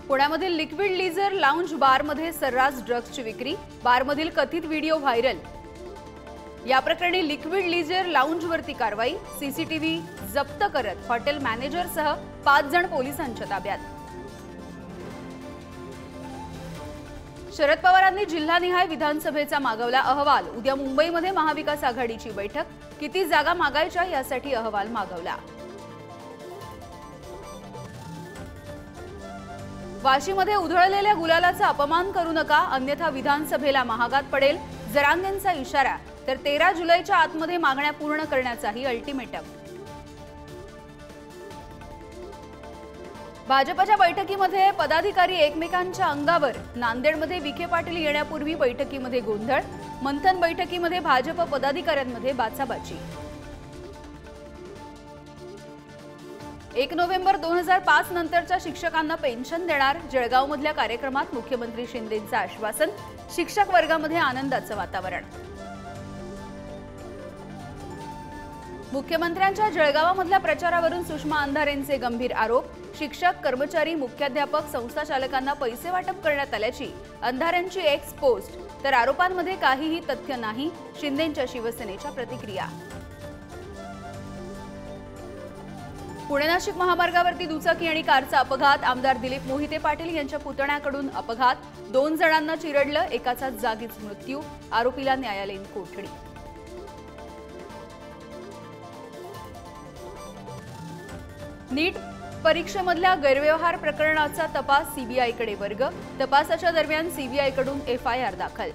पुण्यामधील liquid leisure lounge बारमध्ये सर्रास ड्रग्जची विक्री, बारमधील कथित व्हिडिओ व्हायरल। या प्रकरणी लिक्विड लीजर लाउंजवरती कारवाई, सीसीटीव्ही जप्त करत हॉटेल मॅनेजरसह 5 जण पोलिसांच्या ताब्यात। शरद पवारांनी जिल्हानिहाय विधानसभेचा मागवला अहवाल, उद्या मुंबईमध्ये महाविकास आघाडीची बैठक, किती जागा मागायच्या यासाठी अहवाल मागवला। वाशीमध्ये उधळलेल्या गुलालाचा अपमान करू नका, अन्यथा विधानसभेला महागात पडेल, जरांगेंचा इशारा। तर 13 जुलैच्या आतमध्ये मागण्या पूर्ण करण्याचाही अल्टिमेटम। भाजपच्या बैठकीमध्ये पदाधिकारी एकमेकांच्या अंगावर, नांदेडमध्ये विखे पाटील येण्यापूर्वी बैठकीमध्ये गोंधळ, मंथन बैठकीमध्ये भाजप पदाधिकाऱ्यांमध्ये बाचाबाची। 1 नोव्हेंबर 2005 नंतरच्या शिक्षकांना पेन्शन देणार, जळगावमधल्या कार्यक्रमात मुख्यमंत्री शिंदेंचं आश्वासन, शिक्षक वर्गामध्ये आनंदाचं वातावरण। मुख्यमंत्र्यांच्या जळगावामधल्या प्रचारावरून सुषमा अंधारेंचे गंभीर आरोप, शिक्षक, कर्मचारी, मुख्याध्यापक, संस्था चालकांना पैसे वाटप करण्यात आल्याची अंधारेंची एक्स पोस्ट, तर आरोपांमध्ये काहीही तथ्य नाही, शिंदेंच्या शिवसेनेच्या प्रतिक्रिया। पुणे नाशिक महामार्गावरती दुचाकी आणि कारचा अपघात, आमदार दिलीप मोहिते पाटील यांच्या पुतण्याकडून अपघात, 2 जणांना चिरडलं, एकाचा जागीच मृत्यू, आरोपीला न्यायालयीन कोठडी। नीट परीक्षेमधल्या गैरव्यवहार प्रकरणाचा तपास सीबीआयकडे वर्ग, तपासाच्या दरम्यान सीबीआयकडून एफआयआर दाखल।